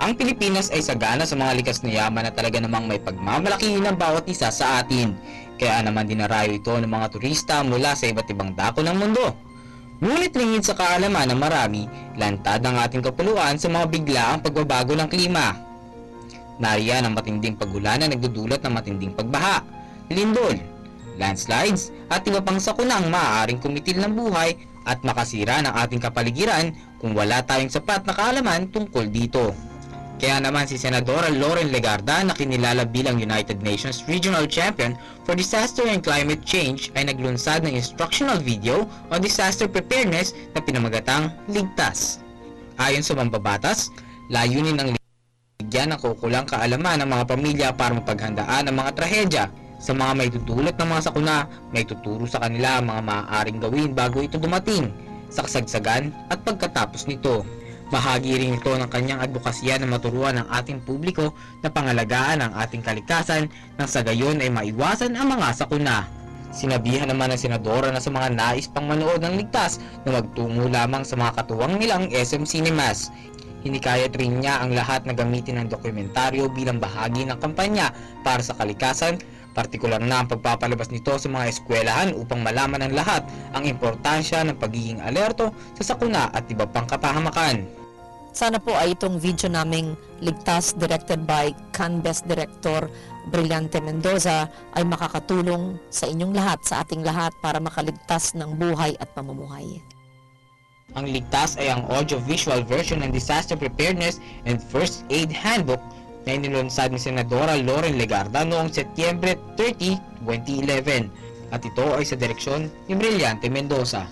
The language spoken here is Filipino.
Ang Pilipinas ay sagana sa mga likas na yaman na talaga namang may pagmamalaki ng bawat isa sa atin. Kaya naman dinarayo ito ng mga turista mula sa iba't ibang dako ng mundo. Ngunit lingid sa kaalaman ng marami, lantad ang ating kapuluan sa mga biglaang pagbabago ng klima. Nariyan ang matinding pagulan na nagdudulot ng matinding pagbaha, lindol, landslides at iba pang sakunang maaaring kumitil ng buhay at makasira ng ating kapaligiran kung wala tayong sapat na kaalaman tungkol dito. Kaya naman si Senadora Loren Legarda na kinilala bilang United Nations Regional Champion for Disaster and Climate Change ay naglunsad ng instructional video on disaster preparedness na pinamagatang Ligtas. Ayon sa mambabatas, layunin ng bigyan ng kukulang kaalaman ng mga pamilya para mapaghandaan ang mga trahedya. Sa mga may tutulot ng mga sakuna, may tuturo sa kanila ang mga maaaring gawin bago ito dumating, sa kasagsagan at pagkatapos nito. Bahagi rin ito ng kanyang advokasya na maturuan ng ating publiko na pangalagaan ang ating kalikasan nang sa gayon ay maiwasan ang mga sakuna. Sinabihan naman ng senadora na sa mga nais pang manood ng ligtas na magtungo lamang sa mga katuwang nilang SM Cinemas. Hinikayat rin niya ang lahat na gamitin ng dokumentaryo bilang bahagi ng kampanya para sa kalikasan, partikular na ang pagpapalabas nito sa mga eskwelahan upang malaman ng lahat ang importansya ng pagiging alerto sa sakuna at iba pang kapahamakan. Sana po ay itong video naming Ligtas directed by CanBest Director Brillante Mendoza ay makakatulong sa inyong lahat, sa ating lahat para makaligtas ng buhay at pamumuhay. Ang Ligtas ay ang audio-visual version ng Disaster Preparedness and First Aid Handbook na inilunsad ni Senadora Loren Legarda noong Setyembre 30, 2011 at ito ay sa direksyon ni Brillante Mendoza.